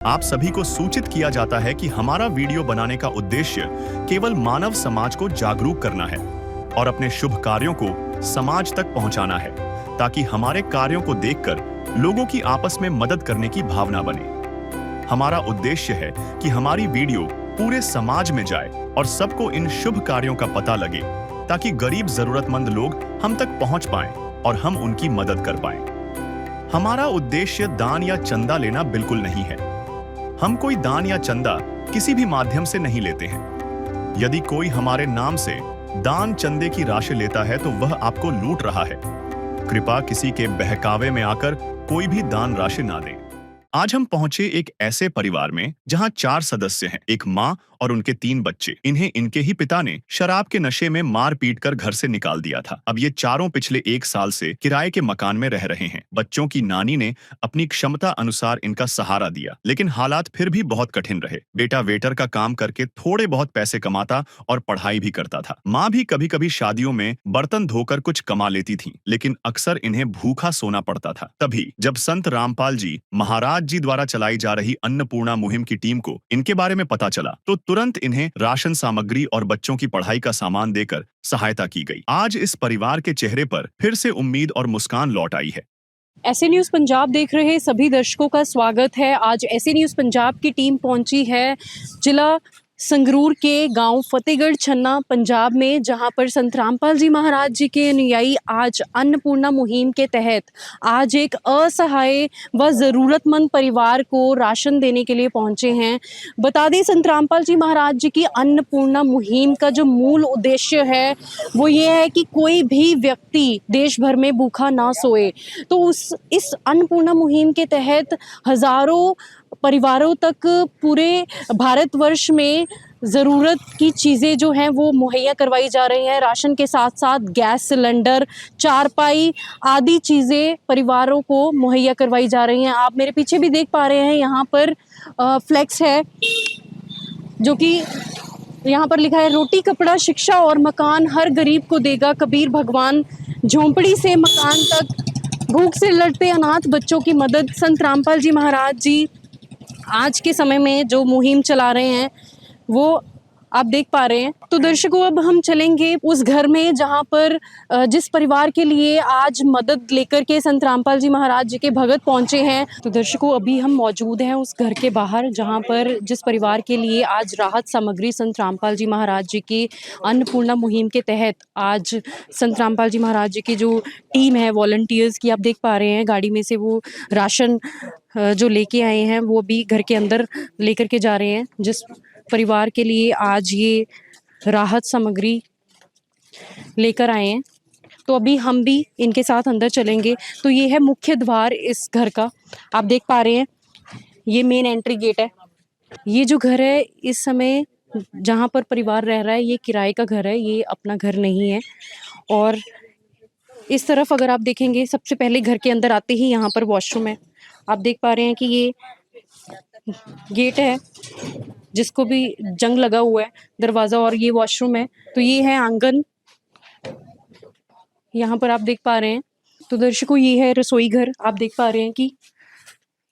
आप सभी को सूचित किया जाता है कि हमारा वीडियो बनाने का उद्देश्य केवल मानव समाज को जागरूक करना है और अपने शुभ कार्यों को समाज तक पहुंचाना है, ताकि हमारे कार्यों को देखकर लोगों की आपस में मदद करने की भावना बने। हमारा उद्देश्य है कि हमारी वीडियो पूरे समाज में जाए और सबको इन शुभ कार्यों का पता लगे, ताकि गरीब जरूरतमंद लोग हम तक पहुंच पाएं और हम उनकी मदद कर पाएं। हमारा उद्देश्य दान या चंदा लेना बिल्कुल नहीं है। हम कोई दान या चंदा किसी भी माध्यम से नहीं लेते हैं। यदि कोई हमारे नाम से दान चंदे की राशि लेता है तो वह आपको लूट रहा है। कृपया किसी के बहकावे में आकर कोई भी दान राशि ना दें। आज हम पहुंचे एक ऐसे परिवार में जहां 4 सदस्य हैं, एक माँ और उनके 3 बच्चे। इन्हें इनके ही पिता ने शराब के नशे में मार पीट कर घर से निकाल दिया था। अब ये चारों पिछले 1 साल से किराए के मकान में रह रहे हैं। बच्चों की नानी ने अपनी क्षमता अनुसार इनका सहारा दिया, लेकिन हालात फिर भी बहुत कठिन रहे। बेटा वेटर का काम करके थोड़े बहुत पैसे कमाता और पढ़ाई भी करता था। माँ भी कभी कभी शादियों में बर्तन धोकर कुछ कमा लेती थी, लेकिन अक्सर इन्हें भूखा सोना पड़ता था। तभी जब संत रामपाल जी महाराज जी द्वारा चलाई जा रही अन्नपूर्णा मुहिम की टीम को इनके बारे में पता चला, तो तुरंत इन्हें राशन सामग्री और बच्चों की पढ़ाई का सामान देकर सहायता की गई। आज इस परिवार के चेहरे पर फिर से उम्मीद और मुस्कान लौट आई है। ऐसे न्यूज़ पंजाब देख रहे सभी दर्शकों का स्वागत है। आज ऐसे न्यूज़ पंजाब की टीम पहुंची है जिला संगरूर के गांव फतेहगढ़ छन्ना पंजाब में, जहां पर संत रामपाल जी महाराज जी के अनुयायी आज अन्नपूर्णा मुहिम के तहत आज एक असहाय व ज़रूरतमंद परिवार को राशन देने के लिए पहुंचे हैं। बता दें, संत रामपाल जी महाराज जी की अन्नपूर्णा मुहिम का जो मूल उद्देश्य है वो ये है कि कोई भी व्यक्ति देश भर में भूखा ना सोए। तो इस अन्नपूर्णा मुहिम के तहत हज़ारों परिवारों तक पूरे भारतवर्ष में ज़रूरत की चीज़ें जो हैं वो मुहैया करवाई जा रही हैं। राशन के साथ साथ गैस सिलेंडर, चारपाई आदि चीज़ें परिवारों को मुहैया करवाई जा रही हैं। आप मेरे पीछे भी देख पा रहे हैं, यहाँ पर फ्लेक्स है जो कि यहाँ पर लिखा है, रोटी कपड़ा शिक्षा और मकान हर गरीब को देगा कबीर भगवान, झोंपड़ी से मकान तक भूख से लड़ते अनाथ बच्चों की मदद। संत रामपाल जी महाराज जी आज के समय में जो मुहिम चला रहे हैं वो आप देख पा रहे हैं। तो दर्शकों, अब हम चलेंगे उस घर में जहां पर जिस परिवार के लिए आज मदद लेकर के संत रामपाल जी महाराज जी के भगत पहुंचे हैं। तो दर्शकों, अभी हम मौजूद हैं उस घर के बाहर जहां पर जिस परिवार के लिए आज राहत सामग्री संत रामपाल जी महाराज जी की अन्नपूर्णा मुहिम के तहत आज संत रामपाल जी महाराज जी की जो टीम है वॉलंटियर्स की, आप देख पा रहे हैं गाड़ी में से वो राशन जो लेके आए हैं वो भी घर के अंदर लेकर के जा रहे हैं। जिस परिवार के लिए आज ये राहत सामग्री लेकर आए हैं, तो अभी हम भी इनके साथ अंदर चलेंगे। तो ये है मुख्य द्वार इस घर का, आप देख पा रहे हैं, ये मेन एंट्री गेट है। ये जो घर है इस समय जहाँ पर परिवार रह रहा है ये किराए का घर है, ये अपना घर नहीं है। और इस तरफ अगर आप देखेंगे, सबसे पहले घर के अंदर आते ही यहाँ पर वॉशरूम है। आप देख पा रहे हैं कि ये गेट है जिसको भी जंग लगा हुआ है, दरवाज़ा, और ये वॉशरूम है। तो ये है आंगन, यहाँ पर आप देख पा रहे हैं। तो दर्शकों, ये है रसोई घर, आप देख पा रहे हैं कि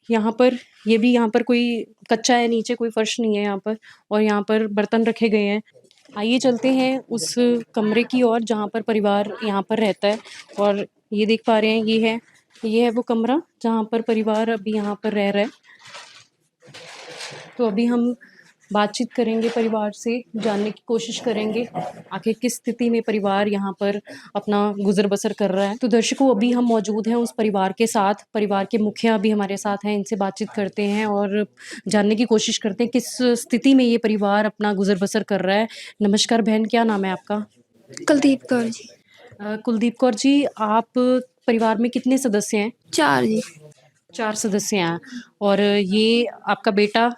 यहाँ पर ये भी, यहाँ पर कोई कच्चा है, नीचे कोई फर्श नहीं है यहाँ पर, और यहाँ पर बर्तन रखे गए हैं। आइए चलते हैं उस कमरे की ओर जहाँ पर परिवार यहाँ पर रहता है। और ये देख पा रहे हैं, ये है वो कमरा जहाँ पर परिवार अभी यहाँ पर रह रहा है। तो अभी हम बातचीत करेंगे परिवार से, जानने की कोशिश करेंगे आखिर किस स्थिति में परिवार यहाँ पर अपना गुजर बसर कर रहा है। तो दर्शकों, अभी हम मौजूद हैं उस परिवार के साथ, परिवार के मुखिया भी हमारे साथ हैं, इनसे बातचीत करते हैं और जानने की कोशिश करते हैं किस स्थिति में ये परिवार अपना गुजर बसर कर रहा है। नमस्कार बहन, क्या नाम है आपका? कुलदीप कौर जी। कुलदीप कौर जी, आप परिवार में कितने सदस्य हैं? 4 जी। 4 सदस्य हैं। और ये आपका बेटा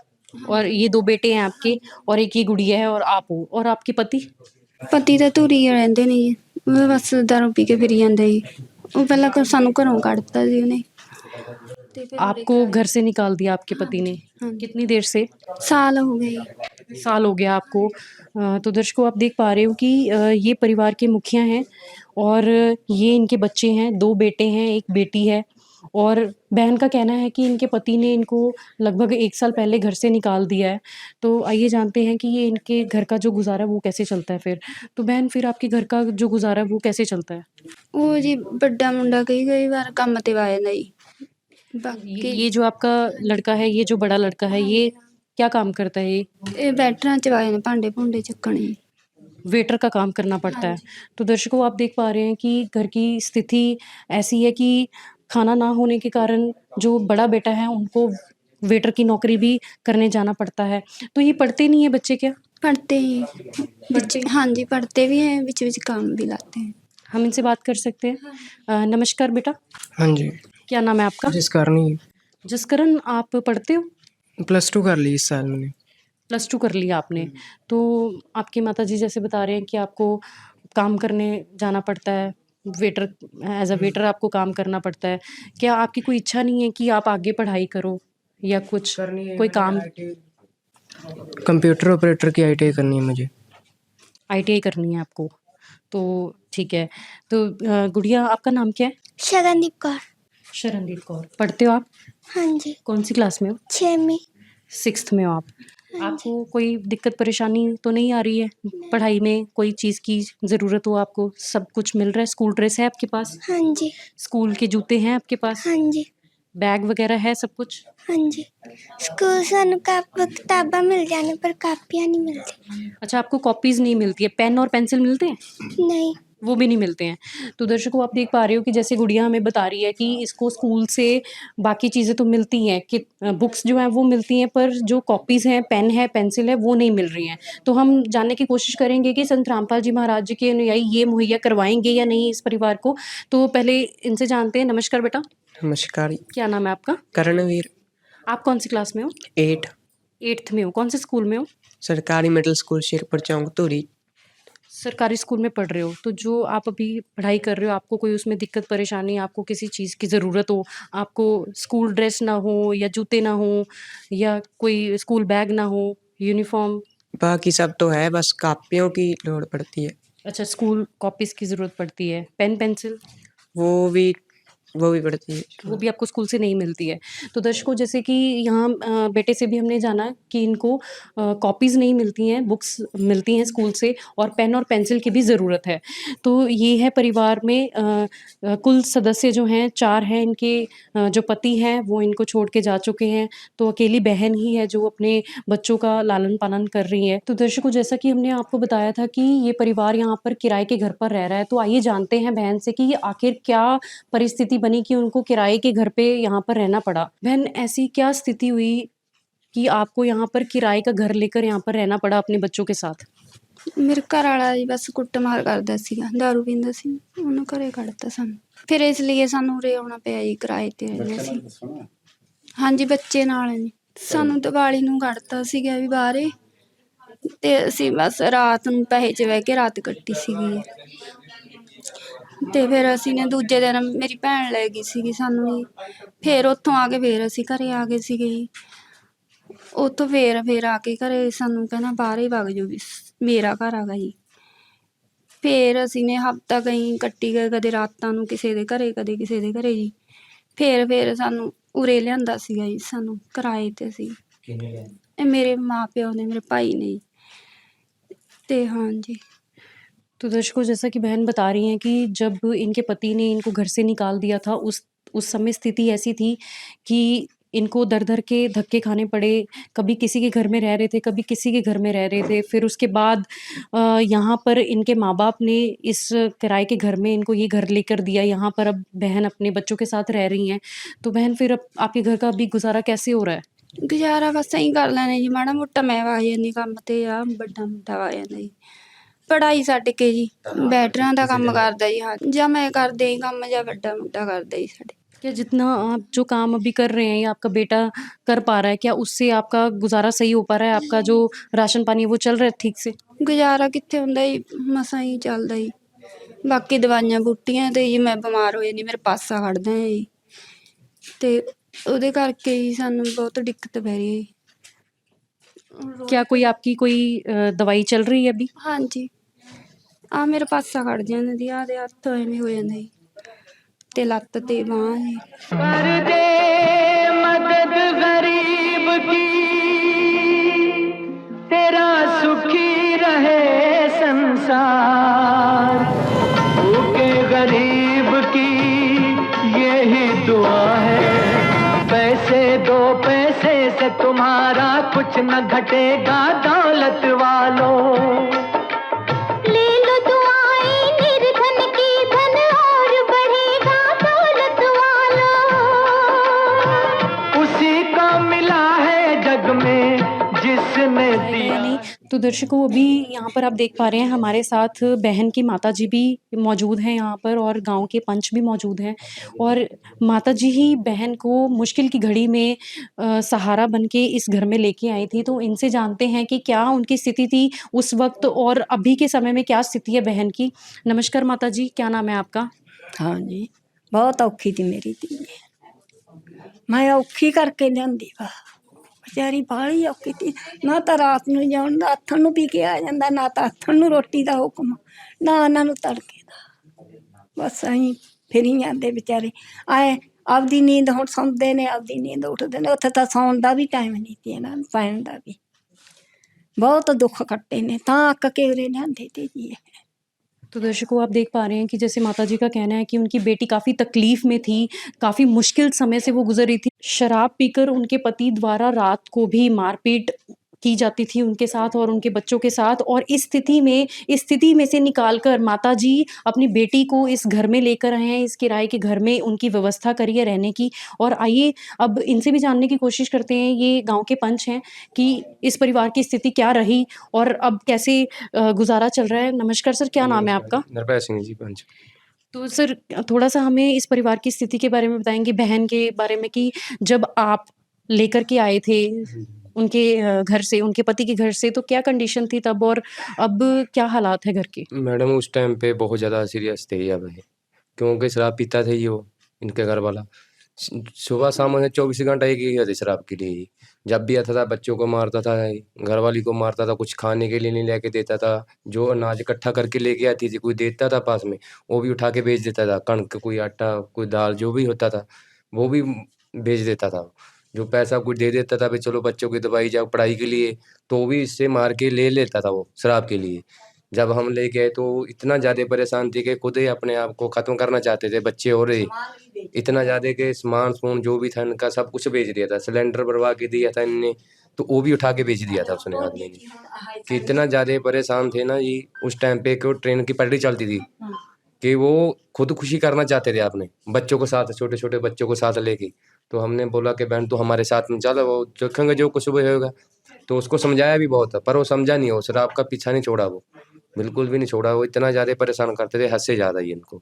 और ये 2 बेटे हैं आपके, और एक ये गुड़िया है, और आप हो, और आपके पति? ਪਤੀ ਤਾਂ ਧੂਰੀ ਰਹਿੰਦੇ ਨੇ ਜੀ, ਉਹ ਬਸ ਦਾਰੂ ਪੀ ਕੇ ਫਿਰੀ ਜਾਂਦੇ ਜੀ। ਉਹ ਪਹਿਲਾਂ ਸਾਨੂੰ ਘਰੋਂ ਕੱਢ ਦਿੱਤਾ ਜੀ ਉਹਨੇ। ਤੇ ਫਿਰ आपको घर से निकाल दिया आपके पति ने? हाँ। कितनी देर से? साल हो गए जी। साल हो गया आपको। तो दर्शकों, आप देख पा रहे हो कि ये परिवार के मुखिया हैं और ये इनके बच्चे हैं, 2 बेटे हैं, 1 बेटी है। और बहन का कहना है कि इनके पति ने इनको लगभग 1 साल पहले घर से निकाल दिया है। तो आइए जानते हैं कि ये इनके घर का जो गुज़ारा है वो कैसे चलता है फिर। तो बहन फिर आपके घर का जो गुज़ारा है वो कैसे चलता है? ਉਹ ਜੀ ਵੱਡਾ ਮੁੰਡਾ ਕਈ ਵਾਰ ਕੰਮ ਤੇ ਵਾ ਜਾਂਦਾ ਜੀ ये ਬਾਕੀ जो आपका लड़का है, ये जो बड़ा लड़का है, ये क्या काम करता है ये? ਇਹ ਬੈਟਰਾਂ ਚ ਵਾ ਜਾਂਦੇ ਭਾਂਡੇ ਭੁੰਡੇ ਚੱਕਣ ਜੀ वेटर का काम करना पड़ता है। तो दर्शकों आप देख पा रहे हैं कि घर की स्थिति ऐसी है कि खाना ना होने के कारण जो बड़ा बेटा है उनको वेटर की नौकरी भी करने जाना पड़ता है। तो ये पढ़ते नहीं है बच्चे क्या? पढ़ते ही पढ़ते हाँ जी पढ़ते भी हैं बीच काम भी लाते हैं। हम इनसे बात कर सकते हैं? नमस्कार बेटा, हाँ जी। क्या नाम है आपका? जिस कारण ही जसकरण, आप पढ़ते हो? +2 कर ली इस साल मैंने। +2 कर लिया आपने। तो आपकी माताजी जैसे बता रहे हैं कि आपको काम करने जाना पड़ता है, वेटर एज़ अ वेटर आपको काम करना पड़ता है। क्या आपकी कोई इच्छा नहीं है कि आप आगे पढ़ाई करो या कुछ करनी है कोई काम? कंप्यूटर ऑपरेटर की ITI करनी है मुझे। ITI करनी है आपको, तो ठीक है। तो गुड़िया आपका नाम क्या है? शरणदीप कौर। शरणदीप कौर। पढ़ते हो आप? हाँ जी कौन सी क्लास में हो? 6वीं। 6th में हो आप। आपको कोई दिक्कत परेशानी तो नहीं आ रही है पढ़ाई में? कोई चीज़ की ज़रूरत हो आपको, सब कुछ मिल रहा है? स्कूल ड्रेस है आपके पास? हाँ जी स्कूल के जूते हैं आपके पास? हाँ जी बैग वगैरह है सब कुछ? हाँ जी स्कूल सानू किताबा मिल जाने पर कापियाँ नहीं मिलती। अच्छा, आपको कॉपीज़ नहीं मिलती है, पेन और पेंसिल मिलते हैं? नहीं वो भी नहीं मिलते हैं। तो दर्शकों आप देख पा रहे हो कि जैसे गुड़िया हमें बता रही है कि इसको स्कूल से बाकी चीज़ें तो मिलती हैं कि बुक्स जो हैं वो मिलती हैं, पर जो कॉपीज़ हैं, पेन है, पेंसिल है, वो नहीं मिल रही हैं। तो हम जानने की कोशिश करेंगे कि संत रामपाल जी महाराज जी के अनुयायी ये मुहैया करवाएँगे या नहीं इस परिवार को। तो पहले इनसे जानते हैं। नमस्कार बेटा, नमस्कार। क्या नाम है आपका? करणवीर। आप कौन सी क्लास में हो? 8 8th में हो। कौन से स्कूल में हो? सरकारी मिडिल स्कूल शेरपुर चौक धूरी। सरकारी स्कूल में पढ़ रहे हो। तो जो आप अभी पढ़ाई कर रहे हो, आपको कोई उसमें दिक्कत परेशानी, आपको किसी चीज़ की ज़रूरत हो, आपको स्कूल ड्रेस ना हो या जूते ना हो या कोई स्कूल बैग ना हो, यूनिफ़ॉर्म? बाकी सब तो है, बस कापियों की लोड़ पड़ती है। अच्छा, स्कूल कॉपीज़ की ज़रूरत पड़ती है। Pen, pencil? वो भी पड़ती है। वो भी आपको स्कूल से नहीं मिलती है। तो दर्शकों जैसे कि यहाँ बेटे से भी हमने जाना कि इनको कॉपीज़ नहीं मिलती हैं, बुक्स मिलती हैं स्कूल से और पेन और पेंसिल की भी ज़रूरत है। तो ये है परिवार में कुल सदस्य जो हैं 4 हैं। इनके जो पति हैं वो इनको छोड़ के जा चुके हैं, तो अकेली बहन ही है जो अपने बच्चों का लालन-पालन कर रही है। तो दर्शकों जैसा कि हमने आपको बताया था कि ये परिवार यहाँ पर किराए के घर पर रह रहा है, तो आइए जानते हैं बहन से कि आखिर क्या परिस्थिति बनी कि उनको किराए के घर पे यहाँ पर रहना पड़ा। बहन ऐसी क्या स्थिति हुई कि आपको यहाँ पर किराए का घर लेकर यहाँ पर रहना पड़ा अपने बच्चों के साथ? ਮੇਰੇ ਘਰ ਵਾਲਾ ਜੀ ਬਸ ਕੁੱਟਮਾਰ ਕਰਦਾ ਸੀਗਾ ਦਾਰੂ ਪੀਂਦਾ ਸੀ ਉਹਨੂੰ ਘਰੇ ਕੱਢਤਾ ਸਾਨੂੰ ਫਿਰ ਇਸ ਲਈ ਸਾਨੂੰ ਉਰੇ ਆਉਣਾ ਪਿਆ ਜੀ ਕਿਰਾਏ ਤੇ ਰਹਿੰਦੇ ਸੀ। ਹਾਂਜੀ ਬੱਚੇ ਨਾਲ ਨੇ ਸਾਨੂੰ ਦੀਵਾਲੀ ਨੂੰ ਕੱਢਤਾ ਸੀਗਾ ਵੀ ਬਾਹਰੇ ਤੇ ਅਸੀਂ ਬਸ ਰਾਤ ਨੂੰ ਪੈਸੇ 'ਚ ਬਹਿ ਕੇ ਰਾਤ ਕੱਟੀ ਸੀਗੀ ਤੇ ਫਿਰ ਅਸੀਂ ਨੇ ਦੂਜੇ ਦਿਨ ਮੇਰੀ ਭੈਣ ਲੈ ਗਈ ਸੀਗੀ ਸਾਨੂੰ ਜੀ ਫਿਰ ਉੱਥੋਂ ਆ ਕੇ ਫਿਰ ਅਸੀਂ ਘਰੇ ਆ ਗਏ ਸੀਗੇ ਜੀ ਉੱਥੋਂ ਫਿਰ ਆ ਕੇ ਘਰੇ ਸਾਨੂੰ ਕਹਿੰਦਾ ਬਾਹਰ ਹੀ ਵਗ ਜਾਓ ਵੀ ਮੇਰਾ ਘਰ ਹੈਗਾ ਜੀ ਫਿਰ ਅਸੀਂ ਨੇ ਹਫ਼ਤਾ ਕਈ ਕੱਟੀ ਗਏ ਕਦੇ ਰਾਤਾਂ ਨੂੰ ਕਿਸੇ ਦੇ ਘਰੇ ਕਦੇ ਕਿਸੇ ਦੇ ਘਰੇ ਜੀ ਫਿਰ ਸਾਨੂੰ ਉਰੇ ਲਿਆਂਦਾ ਸੀਗਾ ਜੀ ਸਾਨੂੰ ਕਿਰਾਏ ਤੇ ਸੀ ਇਹ ਮੇਰੇ ਮਾਂ ਪਿਓ ਨੇ ਮੇਰੇ ਭਾਈ ਨੇ ਜੀ ਤੇ ਹਾਂਜੀ। तो दर्शकों जैसा कि बहन बता रही हैं कि जब इनके पति ने इनको घर से निकाल दिया था उस समय स्थिति ऐसी थी कि इनको दर-दर के धक्के खाने पड़े। कभी किसी के घर में रह रहे थे, कभी किसी के घर में रह रहे थे। फिर उसके बाद यहाँ पर इनके माँ-बाप ने इस किराए के घर में इनको ये घर लेकर दिया। यहाँ पर अब बहन अपने बच्चों के साथ रह रही हैं। तो बहन फिर अब आपके घर का अभी गुज़ारा कैसे हो रहा है? ਗੁਜ਼ਾਰਾ ਬਸ ਐਂ ਕਰ ਲੈਣੇ ਜੀ ਮਾੜਾ ਮੋਟਾ ਮੈਂ ਵਗ ਜਾਂਦੀ ਕੰਮ ਤੇ ਆ ਵੱਡਾ ਮੁੰਡਾ ਵਗ ਜਾਂਦਾ ਜੀ ਪੜ੍ਹਾਈ ਛੱਡ ਕੇ ਜੀ ਬੈਟਰਾਂ ਦਾ ਕੰਮ ਕਰਦਾ ਜੀ ਹਾਂ ਜਾਂ ਮੈਂ ਕਰਦੇ ਹੀ ਕੰਮ ਜਾਂ ਵੱਡਾ ਮੁੰਡਾ ਕਰਦਾ ਜੀ ਸਾਡੇ। क्या जितना आप जो काम अभी कर रहे हैं या आपका बेटा कर पा रहा है, क्या उससे आपका गुज़ारा सही हो पा रहा है? आपका जो राशन पानी है वो चल रहा है ठीक से? ਗੁਜ਼ਾਰਾ ਕਿੱਥੇ ਹੁੰਦਾ ਜੀ ਮਸਾਂ ਹੀ ਚੱਲਦਾ ਜੀ ਬਾਕੀ ਦਵਾਈਆਂ ਬੂਟੀਆਂ ਤੇ ਜੀ ਮੈਂ ਬਿਮਾਰ ਹੋ ਜਾਂਦੀ ਮੇਰੇ ਪਾਸਾ ਖੜਦਾ ਹੈ ਜੀ ਤੇ ਉਹਦੇ ਕਰਕੇ ਹੀ ਸਾਨੂੰ ਬਹੁਤ ਦਿੱਕਤ ਪੈ ਰਹੀ ਹੈ ਜੀ। क्या कोई आपकी कोई दवाई चल रही है अभी? ਹਾਂਜੀ ਆ ਮੇਰੇ ਪਾਸਾ ਖੜ ਜਾਂਦਾ ਜੀ ਆਹ ਦੇ ਹੱਥ ਐਵੇਂ ਹੋ ਜਾਂਦਾ ਜੀ ਤੇ ਲੱਤ ਤੇ ਬਾਂਹ ਜੀ। कर दे मदद गरीब की, तेरा सुखी रहे संसार। भूखे गरीब की यही दुआ है, पैसे दो पैसे से तुम्हारा कुछ न घटेगा दौलत वालों। ले लो दुआएं निर्धन की, धन और बढ़ेगा दौलत वालों। उसी को मिला है जग में जिसने दिया। नहीं तो दर्शकों अभी यहाँ पर आप देख पा रहे हैं हमारे साथ बहन की माताजी भी मौजूद हैं यहाँ पर और गांव के पंच भी मौजूद हैं और माताजी ही बहन को मुश्किल की घड़ी में सहारा बन के इस घर में लेके आई थी। तो इनसे जानते हैं कि क्या उनकी स्थिति थी उस वक्त और अभी के समय में क्या स्थिति है बहन की। नमस्कार माताजी, क्या नाम है आपका? हाँ जी, बहुत औखी थी मेरी धी। मैं औखी करके लियांदी वा, बेचारी बाहली औखी थी। ना ਤਾਂ ਰਾਤ ਨੂੰ ਜਾਂਦਾ, ਆਥਣ ਨੂੰ ਪੀ ਕੇ ਆ ਜਾਂਦਾ, ਨਾ ਤਾਂ ਆਥਣ ਨੂੰ ਰੋਟੀ ਦਾ ਹੁਕਮ, ਨਾ ਉਹਨਾਂ ਨੂੰ ਤੜਕੇ ਦਾ। ਬਸ ਅਸੀਂ ਫਿਰੀ ਜਾਂਦੇ ਵਿਚਾਰੇ ਆਏ। ਆਪਦੀ ਨੀਂਦ ਹੁਣ ਸੌਂਦੇ ਨੇ, ਆਪਦੀ ਨੀਂਦ ਉੱਠਦੇ ਨੇ। ਉੱਥੇ ਤਾਂ ਸੌਣ ਦਾ ਵੀ ਟਾਈਮ ਨਹੀਂ ਸੀ ਇਹਨਾਂ ਨੂੰ, ਪੈਣ ਦਾ ਵੀ। ਬਹੁਤ ਦੁੱਖ ਕੱਟੇ ਨੇ, ਤਾਂ ਅੱਕ ਕੇ ਉਰੇ ਲਿਆਂਦੇ ਤੇ ਜੀ ਇਹ। तो दर्शकों आप देख पा रहे हैं कि जैसे माताजी का कहना है कि उनकी बेटी काफ़ी तकलीफ में थी, काफ़ी मुश्किल समय से वो गुजर रही थी। शराब पीकर उनके पति द्वारा रात को भी मारपीट की जाती थी उनके साथ और उनके बच्चों के साथ और इस स्थिति में से निकालकर माताजी अपनी बेटी को इस घर में लेकर आए हैं, इस किराए के घर में उनकी व्यवस्था करी है रहने की। और आइए अब इनसे भी जानने की कोशिश करते हैं, ये गांव के पंच हैं, कि इस परिवार की स्थिति क्या रही और अब कैसे गुजारा चल रहा है। नमस्कार सर, क्या नाम है आपका? निर्भय सिंह जी पंच। तो सर थोड़ा सा हमें इस परिवार की स्थिति के बारे में बताएंगे, बहन के बारे में, कि जब आप लेकर के आए थे उनके घर से, उनके पति के घर से, तो क्या कंडीशन थी तब और अब क्या हालात है घर के? मैडम उस टाइम पे बहुत ज़्यादा सीरियस थे अब ये, क्योंकि शराब पीता थे ये वो, इनके घर वाला। सुबह शाम उन्हें 24 घंटा एक ही होते शराब के लिए ही। जब भी आता था बच्चों को मारता था, घर वाली को मारता था, कुछ खाने के लिए नहीं लेके देता था। जो अनाज इकट्ठा करके लेके आती थी, कोई देता था पास में, वो भी उठा के बेच देता था। कणक, कोई आटा, कोई दाल, जो भी होता था वो भी बेच देता था। जो पैसा कुछ दे देता था, भाई चलो बच्चों की दवाई जाओ पढ़ाई के लिए, तो वो भी इससे मार के ले लेता था वो शराब के लिए। जब हम ले गए तो इतना ज़्यादा परेशान थे कि खुद ही अपने आप को ख़त्म करना चाहते थे बच्चे, और इतना ज़्यादा कि सामान समून जो भी था इनका सब कुछ बेच दिया था। सिलेंडर भरवा के दिया था इनने, तो वो भी उठा के बेच दिया था उसने आदमी ने। कि इतना ज़्यादा परेशान थे ना जी उस टाइम पे, कि ट्रेन की पटरी चलती थी, कि वो खुदकुशी करना चाहते थे अपने बच्चों को साथ, छोटे छोटे बच्चों को साथ लेके। तो हमने बोला कि बहन तू हमारे साथ में चल, वो देखेंगे जो कुछ भी होगा। तो उसको समझाया भी बहुत था, पर वो समझा नहीं। वो शराब का पीछा नहीं छोड़ा, वो बिल्कुल भी नहीं छोड़ा। वो इतना ज़्यादा परेशान करते थे, हद से ज़्यादा ही इनको।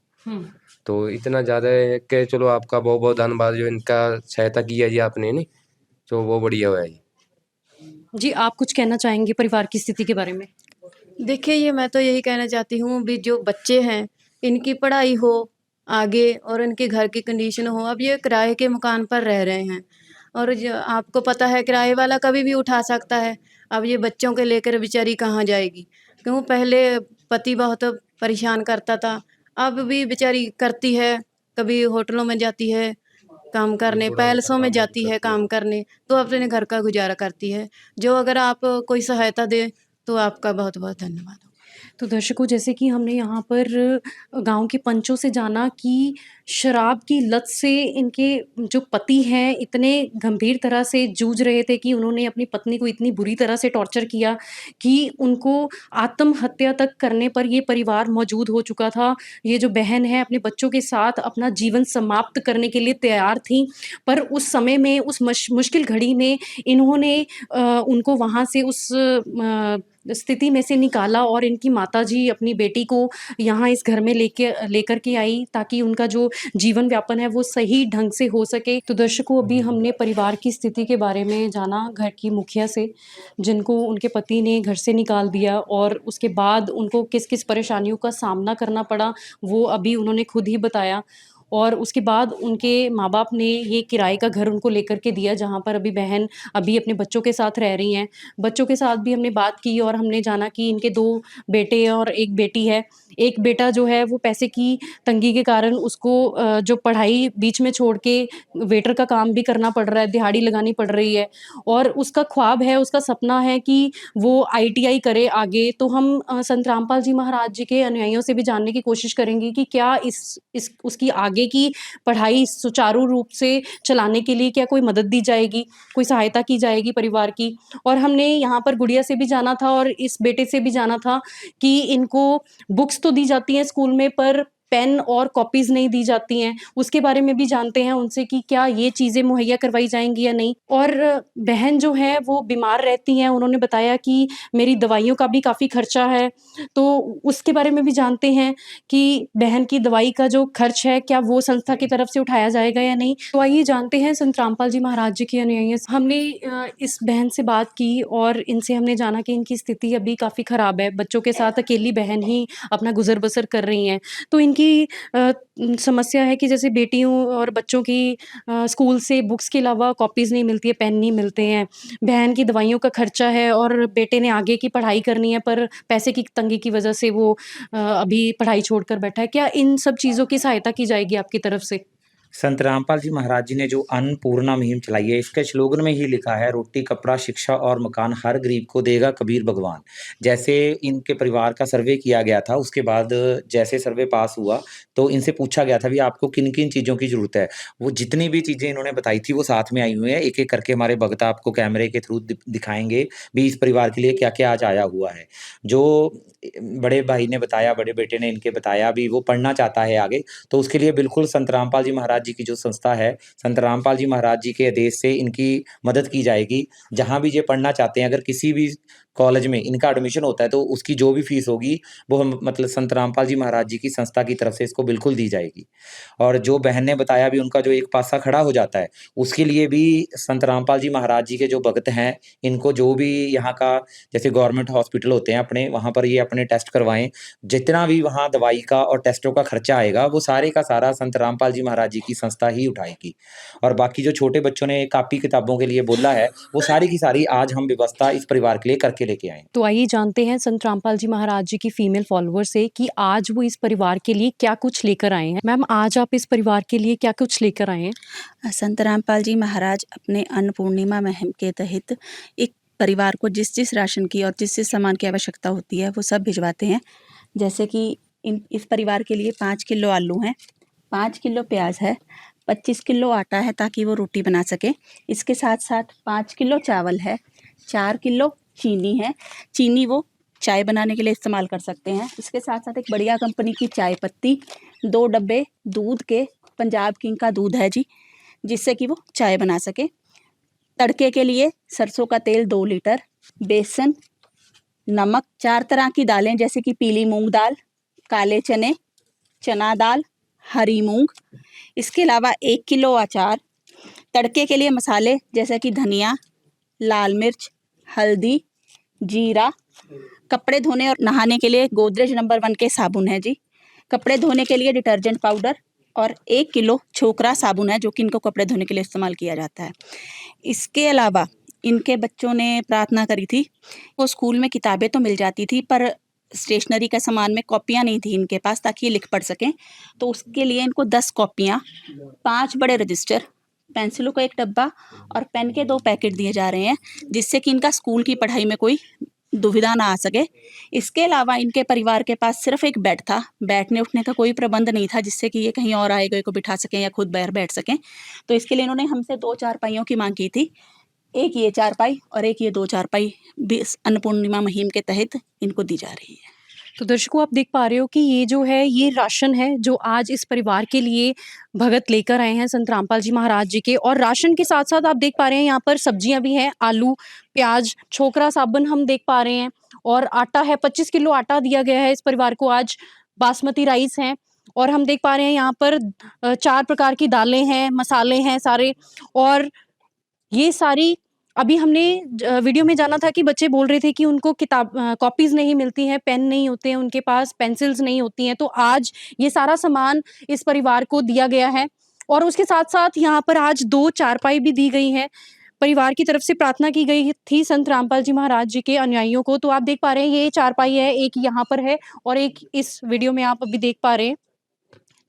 तो इतना ज़्यादा है कि चलो आपका बहुत बहुत धन्यवाद जो इनका सहायता किया जी आपने, नहीं तो वो बढ़िया हुआ जी। जी आप कुछ कहना चाहेंगे परिवार की स्थिति के बारे में? देखिए ये मैं तो यही कहना चाहती हूँ भी जो बच्चे हैं इनकी पढ़ाई हो आगे और इनके घर की कंडीशन हो। अब ये किराए के मकान पर रह रहे हैं और जो आपको पता है किराए वाला कभी भी उठा सकता है। अब ये बच्चों के लेकर बेचारी कहाँ जाएगी, क्यों पहले पति बहुत परेशान करता था, अब भी बेचारी करती है। कभी होटलों में जाती है काम करने, पैलेसों में जाती है काम करने, तो अपने घर का गुजारा करती है। जो अगर आप कोई सहायता दे तो आपका बहुत बहुत धन्यवाद। तो दर्शकों जैसे कि हमने यहाँ पर गांव के पंचों से जाना कि शराब की लत से इनके जो पति हैं इतने गंभीर तरह से जूझ रहे थे कि उन्होंने अपनी पत्नी को इतनी बुरी तरह से टॉर्चर किया कि उनको आत्महत्या तक करने पर ये परिवार मौजूद हो चुका था। ये जो बहन है अपने बच्चों के साथ अपना जीवन समाप्त करने के लिए तैयार थी, पर उस समय में उस मुश्किल घड़ी में इन्होंने उनको वहाँ से उस स्थिति में से निकाला और इनकी माताजी अपनी बेटी को यहाँ इस घर में लेकर के आई ताकि उनका जो जीवन व्यापन है वो सही ढंग से हो सके। तो दर्शकों अभी हमने परिवार की स्थिति के बारे में जाना घर की मुखिया से, जिनको उनके पति ने घर से निकाल दिया और उसके बाद उनको किस किस परेशानियों का सामना करना पड़ा वो अभी उन्होंने खुद ही बताया। और उसके बाद उनके माँ बाप ने ये किराए का घर उनको लेकर के दिया, जहाँ पर अभी बहन अभी अपने बच्चों के साथ रह रही हैं। बच्चों के साथ भी हमने बात की और हमने जाना कि इनके 2 बेटे और 1 बेटी है। एक बेटा जो है वो पैसे की तंगी के कारण उसको जो पढ़ाई बीच में छोड़ के वेटर का काम भी करना पड़ रहा है, दिहाड़ी लगानी पड़ रही है और उसका ख्वाब है, उसका सपना है कि वो आईटीआई करे आगे। तो हम संत रामपाल जी महाराज जी के अनुयायियों से भी जानने की कोशिश करेंगे कि क्या इस उसकी आगे की पढ़ाई सुचारू रूप से चलाने के लिए क्या कोई मदद दी जाएगी, कोई सहायता की जाएगी परिवार की। और हमने यहाँ पर गुड़िया से भी जाना था और इस बेटे से भी जाना था कि इनको बुक्स तो दी जाती हैं स्कूल में, पर पेन और कॉपीज़ नहीं दी जाती हैं। उसके बारे में भी जानते हैं उनसे कि क्या ये चीज़ें मुहैया करवाई जाएँगी या नहीं। और बहन जो है वो बीमार रहती हैं, उन्होंने बताया कि मेरी दवाइयों का भी काफ़ी खर्चा है, तो उसके बारे में भी जानते हैं कि बहन की दवाई का जो खर्च है, क्या वो संस्था की तरफ से उठाया जाएगा या नहीं। तो आइए जानते हैं संत रामपाल जी महाराज जी के अनुयायियों से। हमने इस बहन से बात की और इनसे हमने जाना कि इनकी स्थिति अभी काफ़ी ख़राब है। बच्चों के साथ अकेली बहन ही अपना गुज़र-बसर कर रही हैं। तो इनकी समस्या है कि जैसे बेटियों और बच्चों की स्कूल से बुक्स के अलावा कॉपीज़ नहीं मिलती है, पेन नहीं मिलते हैं। बहन की दवाइयों का खर्चा है और बेटे ने आगे की पढ़ाई करनी है, पर पैसे की तंगी की वजह से वो अभी पढ़ाई छोड़कर बैठा है। क्या इन सब चीज़ों की सहायता की जाएगी आपकी तरफ से? संत रामपाल जी महाराज जी ने जो अन्नपूर्णा मुहिम चलाई है, इसके स्लोगन में ही लिखा है, रोटी कपड़ा शिक्षा और मकान हर गरीब को देगा कबीर भगवान। जैसे इनके परिवार का सर्वे किया गया था, उसके बाद जैसे सर्वे पास हुआ तो इनसे पूछा गया था भी आपको किन किन चीज़ों की ज़रूरत है। वो जितनी भी चीज़ें इन्होंने बताई थी वो साथ में आई हुई हैं, एक एक करके हमारे भक्त आपको कैमरे के थ्रू दिखाएंगे भी इस परिवार के लिए क्या क्या आज आया हुआ है। जो बड़े भाई ने बताया, बड़े बेटे ने इनके बताया भी वो पढ़ना चाहता है आगे, तो उसके लिए बिल्कुल संत रामपाल जी महाराज जी की जो संस्था है, संत रामपाल जी महाराज जी के आदेश से इनकी मदद की जाएगी। जहाँ भी ये पढ़ना चाहते हैं, अगर किसी भी कॉलेज में इनका एडमिशन होता है तो उसकी जो भी फीस होगी वो हम मतलब संत रामपाल जी महाराज जी की संस्था की तरफ से इसको बिल्कुल दी जाएगी। और जो बहन ने बताया भी उनका जो एक पासा खड़ा हो जाता है, उसके लिए भी संत रामपाल जी महाराज जी के जो भक्त हैं, इनको जो भी यहाँ का जैसे गवर्नमेंट हॉस्पिटल होते हैं अपने, वहाँ पर ये अपने टेस्ट करवाएँ। जितना भी वहाँ दवाई का और टेस्टों का खर्चा आएगा वो सारे का सारा संत रामपाल जी महाराज जी की संस्था ही उठाएगी। और बाकी जो छोटे बच्चों ने कापी किताबों के लिए बोला है, वो सारी की सारी आज हम व्यवस्था इस परिवार के लिए करके लेके आए हैं। तो आइए जानते हैं संत रामपाल जी महाराज जी की फीमेल फॉलोअर से कि आज वो इस परिवार के लिए क्या कुछ लेकर आए हैं। मैम, आज आप इस परिवार के लिए क्या कुछ लेकर आए हैं? संत रामपाल जी महाराज अपने अन्नपूर्णिमा मुहिम के तहत एक परिवार को जिस राशन की और जिस सामान की आवश्यकता होती है वो सब भिजवाते हैं। जैसे कि इस परिवार के लिए 5 किलो आलू हैं, 5 किलो प्याज है, 25 किलो आटा है ताकि वो रोटी बना सके। इसके साथ साथ 5 किलो चावल है, 4 किलो चीनी है, चीनी वो चाय बनाने के लिए इस्तेमाल कर सकते हैं। इसके साथ साथ एक बढ़िया कंपनी की चाय पत्ती, 2 डब्बे दूध के, पंजाब किंग का दूध है जी, जिससे कि वो चाय बना सके। तड़के के लिए सरसों का तेल 2 लीटर, बेसन, नमक, 4 तरह की दालें जैसे कि पीली मूंग दाल, काले चने, चना दाल, हरी मूंग। इसके अलावा 1 किलो अचार, तड़के के लिए मसाले जैसे कि धनिया, लाल मिर्च, हल्दी, जीरा, कपड़े धोने और नहाने के लिए गोदरेज नंबर 1 के साबुन है जी, कपड़े धोने के लिए डिटर्जेंट पाउडर और 1 किलो छोकरा साबुन है जो कि इनको कपड़े धोने के लिए इस्तेमाल किया जाता है। इसके अलावा इनके बच्चों ने प्रार्थना करी थी, वो स्कूल में किताबें तो मिल जाती थी पर स्टेशनरी का सामान में कॉपियाँ नहीं थी इनके पास ताकि ये लिख पढ़ सकें। तो उसके लिए इनको 10 कॉपियाँ, 5 बड़े रजिस्टर, पेंसिलों का 1 डब्बा और पेन के 2 पैकेट दिए जा रहे हैं, जिससे कि इनका स्कूल की पढ़ाई में कोई दुविधा ना आ सके। इसके अलावा इनके परिवार के पास सिर्फ एक बेड था, बैठने उठने का कोई प्रबंध नहीं था जिससे कि ये कहीं और आए गए को बिठा सकें या खुद बाहर बैठ सकें। तो इसके लिए इन्होंने हमसे 2 चारपाइयों की मांग की थी, एक ये चारपाई और एक ये 2 चारपाई भी अन्नपूर्णिमा मुहिम के तहत इनको दी जा रही है। तो दर्शकों, आप देख पा रहे हो कि ये जो है ये राशन है जो आज इस परिवार के लिए भगत लेकर आए हैं संत रामपाल जी महाराज जी के। और राशन के साथ साथ आप देख पा रहे हैं यहाँ पर सब्जियां भी हैं, आलू, प्याज, छोकरा साबुन हम देख पा रहे हैं और आटा है, 25 किलो आटा दिया गया है इस परिवार को आज। बासमती राइस हैं और हम देख पा रहे हैं यहाँ पर 4 प्रकार की दालें हैं, मसाले हैं सारे। और ये सारी अभी हमने वीडियो में जाना था कि बच्चे बोल रहे थे कि उनको कॉपीज़ नहीं मिलती हैं, पेन नहीं होते हैं उनके पास, पेंसिल्स नहीं होती हैं। तो आज ये सारा सामान इस परिवार को दिया गया है और उसके साथ-साथ यहाँ पर आज 2 चारपाई भी दी गई हैं। परिवार की तरफ से प्रार्थना की गई थी संत रामपाल जी महाराज जी के अनुयायियों को। तो आप देख पा रहे हैं ये चारपाई है, एक यहाँ पर है और एक इस वीडियो में आप अभी देख पा रहे हैं।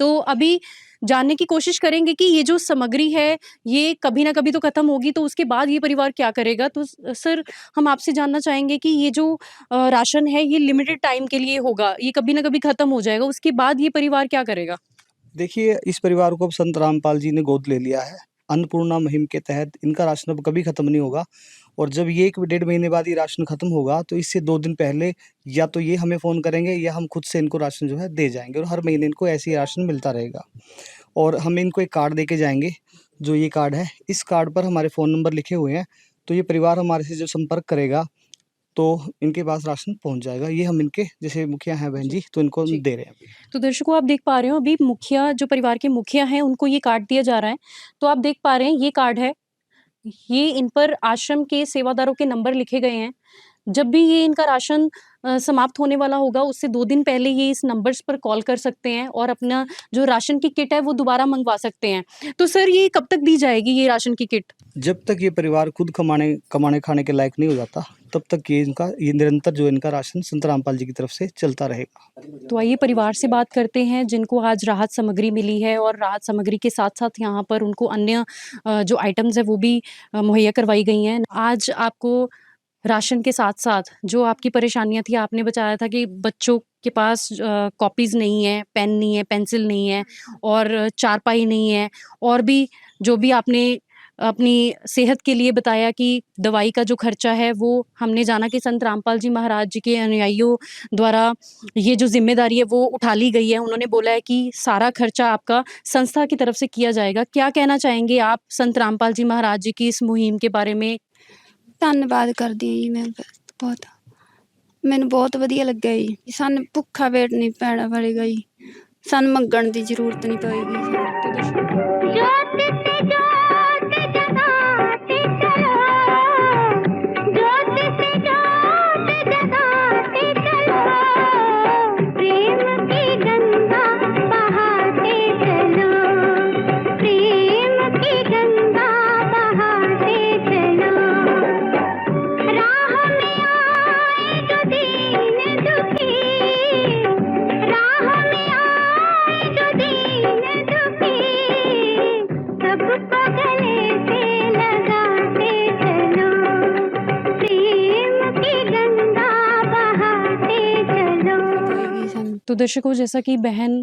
तो अभी जानने की कोशिश करेंगे कि ये जो सामग्री है, ये कभी न कभी तो खत्म होगी, तो उसके बाद ये परिवार क्या करेगा? तो सर, हम आपसे जानना चाहेंगे कि ये जो राशन है, ये लिमिटेड टाइम के लिए होगा, ये कभी न कभी खत्म हो जाएगा, उसके बाद ये परिवार क्या करेगा? देखिए, इस परिवार को अब संत रामपाल जी ने गोद ले लिया है। अन्नपूर्णा मुहिम के तहत इनका राशन अब कभी खत्म नहीं होगा और जब ये 1 डेढ़ महीने बाद ये राशन खत्म होगा, तो इससे 2 दिन पहले या तो ये हमें फ़ोन करेंगे या हम खुद से इनको राशन जो है दे जाएँगे और हर महीने इनको ऐसे ही राशन मिलता रहेगा। और हम इनको एक कार्ड देके जाएँगे, जो ये कार्ड है, इस कार्ड पर हमारे फ़ोन नंबर लिखे हुए हैं, तो ये परिवार हमारे से जो संपर्क करेगा, तो इनके पास राशन पहुँच जाएगा। ये हम इनके जैसे मुखिया हैं बहन जी, तो इनको हम दे रहे हैं अभी। तो दर्शकों, आप देख पा रहे हो अभी मुखिया जो परिवार के मुखिया हैं, उनको ये कार्ड दिया जा रहा है। तो आप देख पा रहे हैं ये कार्ड है, ये इन पर आश्रम के सेवादारों के नंबर लिखे गए हैं। जब भी ये इनका राशन समाप्त होने वाला होगा, उससे 2 दिन पहले ये इस नंबर्स पर कॉल कर सकते हैं और अपना जो राशन की किट है, वो दोबारा मँगवा सकते हैं। तो सर, ये कब तक दी जाएगी ये राशन की किट? जब तक ये परिवार खुद कमाने खाने के लायक नहीं हो जाता, तब तक ये निरंतर जो इनका राशन संत रामपाल जी की तरफ से चलता रहेगा। तो आइए परिवार से बात करते हैं जिनको आज राहत सामग्री मिली है और राहत सामग्री के साथ-साथ यहाँ पर उनको अन्य जो आइटम्स हैं वो भी मुहैया करवाई गई हैं। आज आपको राशन के साथ-साथ जो आपकी परेशानियाँ थी, आपने बताया था कि बच्चों के पास कॉपीज़ नहीं है, पेन नहीं है, पेंसिल नहीं है और चारपाई नहीं है और भी जो भी आपने अपनी सेहत के लिए बताया कि दवाई का जो खर्चा है, वो हमने जाना कि संत रामपाल जी महाराज जी के अनुयायियों द्वारा ये जो ज़िम्मेदारी है वो उठा ली गई है। उन्होंने बोला है कि सारा खर्चा आपका संस्था की तरफ से किया जाएगा। क्या कहना चाहेंगे आप संत रामपाल जी महाराज जी की इस मुहिम के बारे में? ਧੰਨਵਾਦ ਕਰਦੀ ਹਾਂ ਜੀ ਮੈਂ ਬਹੁਤ ਮੈਨੂੰ ਬਹੁਤ ਵਧੀਆ ਲੱਗਿਆ ਜੀ ਸਾਨੂੰ ਭੁੱਖਾ ਵੇਟ ਨਹੀਂ ਪੈਣਾ ਪਵੇਗਾ ਜੀ ਸਾਨੂੰ ਮੰਗਣ ਦੀ ਜ਼ਰੂਰਤ ਨਹੀਂ ਪਵੇਗੀ तो दर्शकों, जैसा कि बहन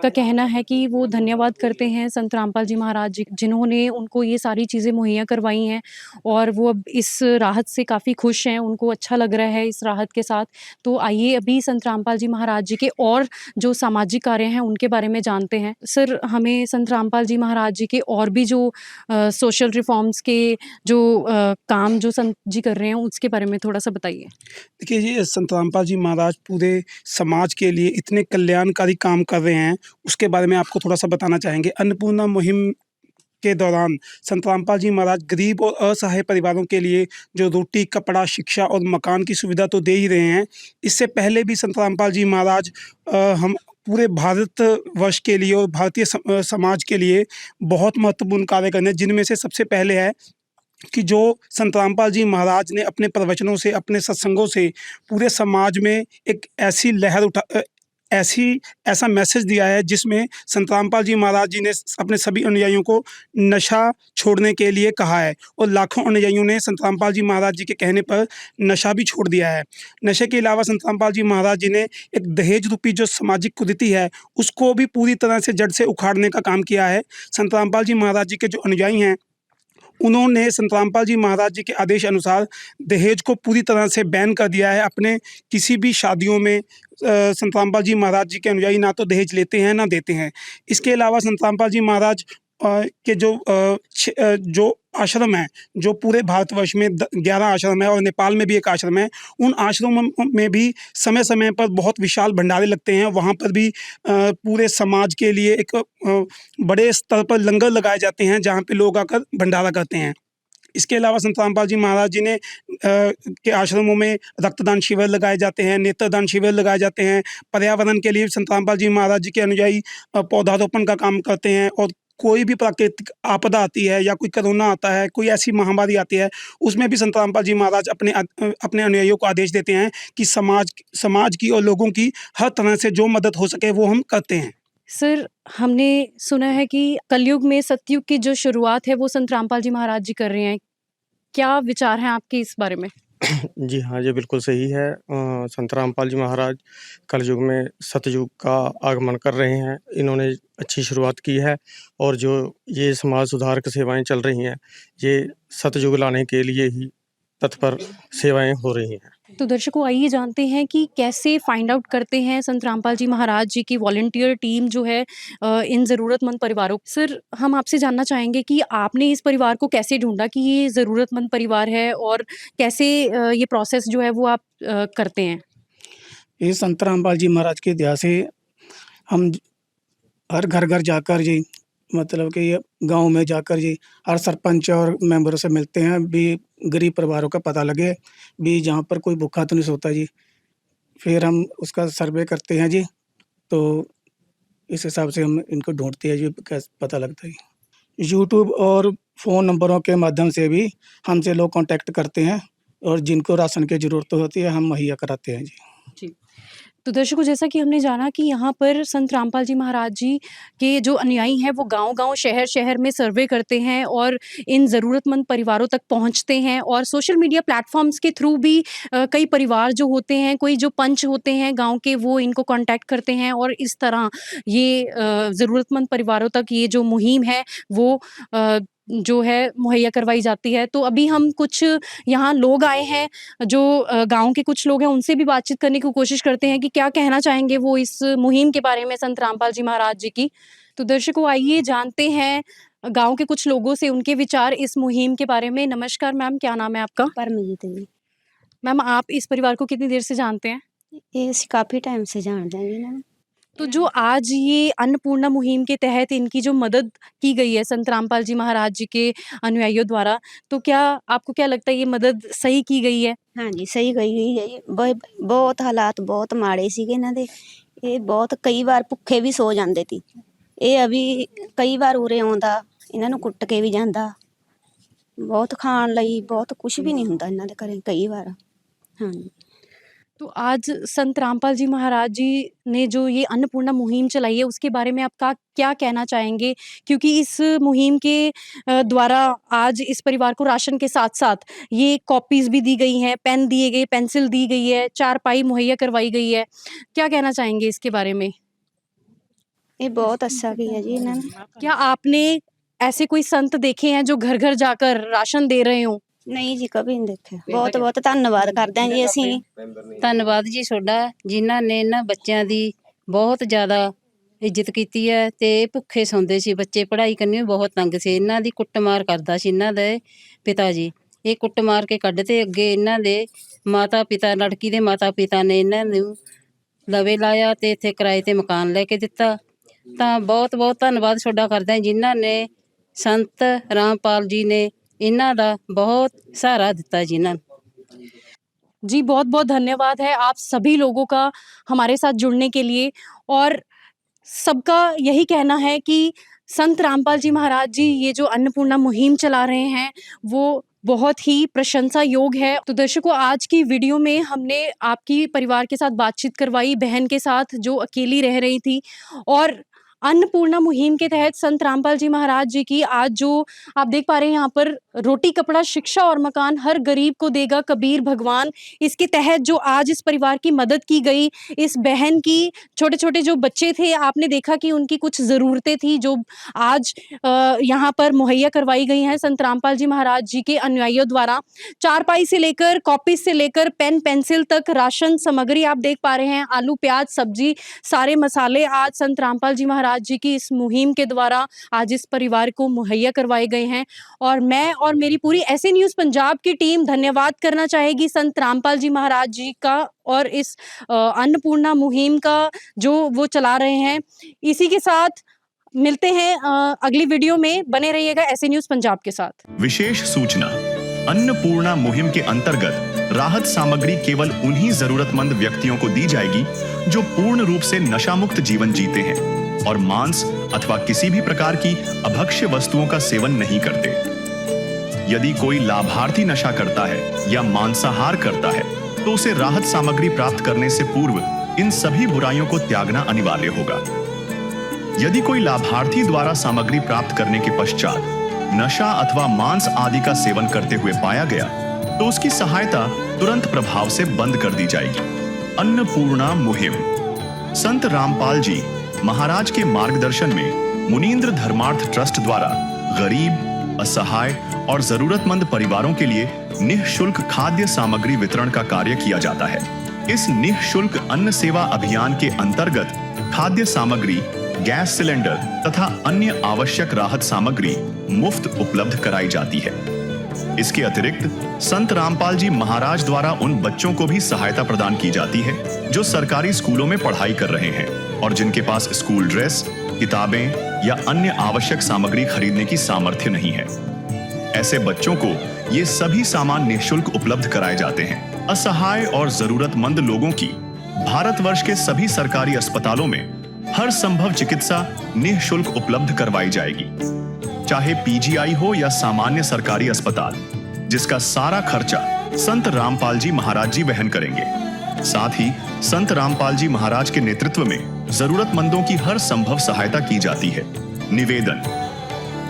का कहना है कि वो धन्यवाद करते हैं संत रामपाल जी महाराज जी, जिन्होंने उनको ये सारी चीज़ें मुहैया करवाई हैं और वो अब इस राहत से काफ़ी खुश हैं, उनको अच्छा लग रहा है इस राहत के साथ। तो आइए अभी संत रामपाल जी महाराज जी के और जो सामाजिक कार्य हैं उनके बारे में जानते हैं। सर, हमें संत रामपाल जी महाराज जी के और भी जो सोशल रिफॉर्म्स के जो काम जो संत जी कर रहे हैं उसके बारे में थोड़ा सा बताइए। देखिए, ये संत रामपाल जी महाराज पूरे समाज के लिए इतने कल्याणकारी काम कर रहे हैं, उसके बारे में आपको थोड़ा सा बताना चाहेंगे। अन्नपूर्णा मुहिम के दौरान संत रामपाल जी महाराज गरीब और असहाय परिवारों के लिए जो रोटी, कपड़ा, शिक्षा और मकान की सुविधा तो दे ही रहे हैं। इससे पहले भी संत रामपाल जी महाराज हम पूरे भारतवर्ष के लिए और भारतीय समाज के लिए बहुत महत्वपूर्ण कार्य करने, जिनमें से सबसे पहले है कि जो संत रामपाल जी महाराज ने अपने प्रवचनों से, अपने सत्संगों से पूरे समाज में एक ऐसी लहर ऐसा मैसेज दिया है जिसमें संत रामपाल जी महाराज जी ने अपने सभी अनुयायियों को नशा छोड़ने के लिए कहा है और लाखों अनुयायियों ने संत रामपाल जी महाराज जी के कहने पर नशा भी छोड़ दिया है। नशे के अलावा संत रामपाल जी महाराज जी ने एक दहेज रूपी जो सामाजिक कुरीति है उसको भी पूरी तरह से जड़ से उखाड़ने का काम किया है। संत रामपाल जी महाराज जी के जो अनुयायी हैं उन्होंने संत रामपाल जी महाराज जी के आदेश अनुसार दहेज को पूरी तरह से बैन कर दिया है। अपने किसी भी शादियों में संत रामपाल जी महाराज जी के अनुयायी ना तो दहेज लेते हैं ना देते हैं। इसके अलावा संत रामपाल जी महाराज के जो आश्रम है, जो पूरे भारतवर्ष में 11 आश्रम है और नेपाल में भी एक आश्रम है, उन आश्रमों में भी समय समय पर बहुत विशाल भंडारे लगते हैं। वहाँ पर भी पूरे समाज के लिए एक बड़े स्तर पर लंगर लगाए जाते हैं जहाँ पे लोग आकर भंडारा करते हैं। इसके अलावा संत रामपाल जी महाराज जी ने के आश्रमों में रक्तदान शिविर लगाए जाते हैं, नेत्रदान शिविर लगाए जाते हैं। पर्यावरण के लिए संत रामपाल जी महाराज जी के अनुयायी पौधारोपण का काम करते हैं। और कोई भी प्राकृतिक आपदा आती है या कोई कोरोना आता है, कोई ऐसी महामारी आती है, उसमें भी संत रामपाल जी महाराज अपने अनुयायियों को आदेश देते हैं कि समाज की और लोगों की हर तरह से जो मदद हो सके वो हम करते हैं। सर, हमने सुना है कि कलयुग में सतयुग की जो शुरुआत है वो संत रामपाल जी महाराज जी कर रहे हैं। क्या विचार हैं आपके इस बारे में? जी हाँ, ये बिल्कुल सही है। संत रामपाल जी महाराज कलयुग में सतयुग का आगमन कर रहे हैं। इन्होंने अच्छी शुरुआत की है और जो ये समाज सुधारक सेवाएं चल रही हैं, ये सतयुग लाने के लिए ही तत्पर सेवाएं हो रही हैं। तो दर्शकों, आइए जानते हैं कि कैसे फाइंड आउट करते हैं संत रामपाल जी महाराज जी की वॉलंटियर टीम जो है इन ज़रूरतमंद परिवारों। सर, हम आपसे जानना चाहेंगे कि आपने इस परिवार को कैसे ढूंढा कि ये ज़रूरतमंद परिवार है, और कैसे ये प्रोसेस जो है वो आप करते हैं? ये संत रामपाल जी महाराज के दया से हम हर घर घर जाकर जी, मतलब कि ये गांव में जाकर जी हर सरपंच और मेंबरों से मिलते हैं भी, गरीब परिवारों का पता लगे भी जहाँ पर कोई भूखा तो नहीं सोता जी। फिर हम उसका सर्वे करते हैं जी, तो इस हिसाब से हम इनको ढूंढते हैं जी, कैसे पता लगता है। यूट्यूब और फ़ोन नंबरों के माध्यम से भी हमसे लोग कांटेक्ट करते हैं और जिनको राशन की ज़रूरत होती है हम मुहैया कराते हैं जी। जी। तो दर्शकों, जैसा कि हमने जाना कि यहाँ पर संत रामपाल जी महाराज जी के जो अनुयायी हैं वो गांव-गांव, शहर-शहर में सर्वे करते हैं और इन ज़रूरतमंद परिवारों तक पहुँचते हैं, और सोशल मीडिया प्लेटफ़ॉर्म्स के थ्रू भी कई परिवार जो होते हैं, कोई जो पंच होते हैं गाँव के, वो इनको कॉन्टैक्ट करते हैं, और इस तरह ये ज़रूरतमंद परिवारों तक ये जो मुहिम है वो जो है मुहैया करवाई जाती है। तो अभी हम कुछ यहाँ लोग आए हैं जो गाँव के कुछ लोग हैं, उनसे भी बातचीत करने की कोशिश करते हैं कि क्या कहना चाहेंगे वो इस मुहिम के बारे में संत रामपाल जी महाराज जी की। तो दर्शकों, आइए जानते हैं गाँव के कुछ लोगों से उनके विचार इस मुहिम के बारे में। नमस्कार मैम, क्या नाम है आपका? परमजीत जी। मैम, आप इस परिवार को कितनी देर से जानते हैं? ये काफ़ी टाइम से जान रहे हैं ना। तो जो आज ये अन्नपूर्णा मुहिम के तहत इनकी जो मदद की गई है संत रामपाल जी महाराज जी के अनुयायियों द्वारा, तो क्या आपको क्या लगता है ये मदद सही की गई है? हाँ जी, सही गई है। बहुत हालात बहुत माड़े ਸੀਗੇ ਇਹਨਾਂ ਦੇ। ਇਹ ਬਹੁਤ ਕਈ ਵਾਰ ਭੁੱਖੇ ਵੀ ਸੋ ਜਾਂਦੇ ਸੀ। ਇਹ ਅਭੀ ਕਈ ਵਾਰ ਉਰੇ ਆਉਂਦਾ, ਇਹਨਾਂ ਨੂੰ ਕੁੱਟ ਕੇ ਵੀ ਜਾਂਦਾ। ਬਹੁਤ ਖਾਣ ਲਈ ਬਹੁਤ ਕੁਝ ਵੀ ਨਹੀਂ ਹੁੰਦਾ ਇਹਨਾਂ ਦੇ ਘਰੇ ਕਈ ਵਾਰ। ਹਾਂ ਜੀ। तो आज संत रामपाल जी महाराज जी ने जो ये अन्नपूर्णा मुहिम चलाई है उसके बारे में आप क्या कहना चाहेंगे? क्योंकि इस मुहिम के द्वारा आज इस परिवार को राशन के साथ-साथ ये कॉपीज़ भी दी गई हैं, पेन दिए गए, पेंसिल दी गई है, चारपाई मुहैया करवाई गई है। क्या कहना चाहेंगे इसके बारे में? ये बहुत अच्छा किया जी इन्होंने। क्या आपने ऐसे कोई संत देखे हैं जो घर-घर जाकर राशन दे रहे हों? ਨਹੀਂ ਜੀ, ਕभी ਨਹੀਂ ਦੇਖਿਆ। ਬਹੁਤ ਬਹੁਤ ਧੰਨਵਾਦ ਕਰਦੇ ਹਾਂ ਜੀ ਅਸੀਂ। ਧੰਨਵਾਦ ਜੀ ਤੁਹਾਡਾ, ਜਿਨ੍ਹਾਂ ਨੇ ਇਹਨਾਂ ਬੱਚਿਆਂ ਦੀ ਬਹੁਤ ਜ਼ਿਆਦਾ ਇੱਜ਼ਤ ਕੀਤੀ ਹੈ ਤੇ ਭੁੱਖੇ ਸੌਂਦੇ ਸੀ ਬੱਚੇ, ਪੜ੍ਹਾਈ ਕਰਨੀ ਬਹੁਤ ਤੰਗ ਸੀ। ਇਹਨਾਂ ਦੀ ਕੁੱਟਮਾਰ ਕਰਦਾ ਸੀ ਇਹਨਾਂ ਦੇ ਪਿਤਾ ਜੀ। ਇਹ ਕੁੱਟਮਾਰ ਕੇ ਕੱਢਦੇ ਅੱਗੇ ਇਹਨਾਂ ਦੇ ਮਾਤਾ ਪਿਤਾ, ਲੜਕੀ ਦੇ ਮਾਤਾ ਪਿਤਾ ਨੇ ਇਹਨਾਂ ਨੂੰ ਲਵੇ ਲਾਇਆ ਤੇ ਇੱਥੇ ਕਿਰਾਏ ਤੇ ਮਕਾਨ ਲੈ ਕੇ ਦਿੱਤਾ। ਤਾਂ ਬਹੁਤ ਬਹੁਤ ਧੰਨਵਾਦ ਤੁਹਾਡਾ ਕਰਦੇ ਹਾਂ ਜਿਨ੍ਹਾਂ ਨੇ ਸੰਤ ਰਾਮਪਾਲ ਜੀ ਨੇ इन्हां दा बहुत सहारा दिता जी इन्हां। जी, बहुत बहुत धन्यवाद है आप सभी लोगों का हमारे साथ जुड़ने के लिए, और सबका यही कहना है कि संत रामपाल जी महाराज जी ये जो अन्नपूर्णा मुहिम चला रहे हैं वो बहुत ही प्रशंसा योग है। तो दर्शकों, आज की वीडियो में हमने आपकी परिवार के साथ बातचीत करवाई, बहन के साथ जो अकेली रह रही थी, और अन्नपूर्णा मुहिम के तहत संत रामपाल जी महाराज जी की आज जो आप देख पा रहे हैं यहाँ पर रोटी कपड़ा शिक्षा और मकान हर गरीब को देगा कबीर भगवान, इसके तहत जो आज इस परिवार की मदद की गई, इस बहन की छोटे छोटे जो बच्चे थे आपने देखा कि उनकी कुछ ज़रूरतें थी जो आज यहाँ पर मुहैया करवाई गई हैं संत रामपाल जी महाराज जी के अनुयायियों द्वारा। चारपाई से लेकर कॉपी से लेकर पेन पेंसिल तक राशन सामग्री आप देख पा रहे हैं, आलू प्याज सब्जी सारे मसाले आज संत रामपाल जी महाराज जी की इस मुहिम के द्वारा आज इस परिवार को मुहैया करवाए गए हैं। और मैं और मेरी पूरी ऐसे न्यूज़ पंजाब की टीम धन्यवाद करना चाहेगी संत रामपाल जी महाराज जी का और इस अन्नपूर्णा मुहिम का जो वो चला रहे हैं। इसी के साथ मिलते हैं अगली वीडियो में, बने रहिएगा ऐसे न्यूज पंजाब के साथ। विशेष सूचना, अन्नपूर्णा मुहिम के अंतर्गत राहत सामग्री केवल उन्हीं जरूरतमंद व्यक्तियों को दी जाएगी जो पूर्ण रूप से नशा मुक्त जीवन जीते हैं और मांस अथवा किसी भी प्रकार की अभक्ष्य वस्तुओं का सेवन नहीं करते। यदि कोई लाभार्थी नशा करता है या मांसाहार करता है तो उसे राहत सामग्री प्राप्त करने से पूर्व इन सभी बुराइयों को त्यागना अनिवार्य होगा। यदि कोई लाभार्थी द्वारा सामग्री प्राप्त करने के पश्चात नशा अथवा मांस आदि का सेवन करते हुए पाया गया तो उसकी सहायता तुरंत प्रभाव से बंद कर दी जाएगी। अन्नपूर्णा मुहिम संत रामपाल जी महाराज के मार्गदर्शन में मुनींद्र धर्मार्थ ट्रस्ट द्वारा गरीब, असहाय और जरूरतमंद परिवारों के लिए निःशुल्क खाद्य सामग्री वितरण का कार्य किया जाता है। इस निःशुल्क अन्न सेवा अभियान के अंतर्गत खाद्य सामग्री, गैस सिलेंडर तथा अन्य आवश्यक राहत सामग्री मुफ्त उपलब्ध कराई जाती है। इसके अतिरिक्त संत रामपाल जी महाराज द्वारा उन बच्चों को भी सहायता प्रदान की जाती है जो सरकारी स्कूलों में पढ़ाई कर रहे हैं और जिनके पास स्कूल ड्रेस, किताबें या अन्य आवश्यक सामग्री खरीदने की सामर्थ्य नहीं है। ऐसे बच्चों को ये सभी सामान निःशुल्क उपलब्ध कराए जाते हैं। असहाय और जरूरतमंद लोगों की भारतवर्ष के सभी सरकारी अस्पतालों में हर संभव चिकित्सा निःशुल्क उपलब्ध करवाई जाएगी, चाहे पीजीआई हो या सामान्य सरकारी अस्पताल, जिसका सारा खर्चा संत रामपाल जी महाराज जी वहन करेंगे। साथ ही संत रामपाल जी महाराज के नेतृत्व में जरूरतमंदों की हर संभव सहायता की जाती है। निवेदन,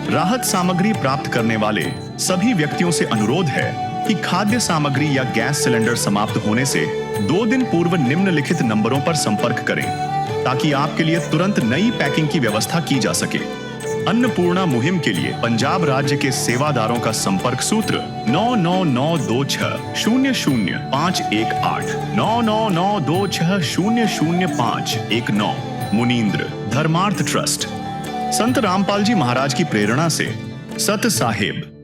राहत सामग्री प्राप्त करने वाले सभी व्यक्तियों से अनुरोध है कि खाद्य सामग्री या गैस सिलेंडर समाप्त होने से 2 दिन पूर्व निम्नलिखित नंबरों पर संपर्क करें ताकि आपके लिए तुरंत नई पैकिंग की व्यवस्था की जा सके। अन्नपूर्णा मुहिम के लिए पंजाब राज्य के सेवादारों का संपर्क सूत्र 9992600518 9992600519। मुनींद्र धर्मार्थ ट्रस्ट। संत रामपाल जी महाराज की प्रेरणा से सत साहिब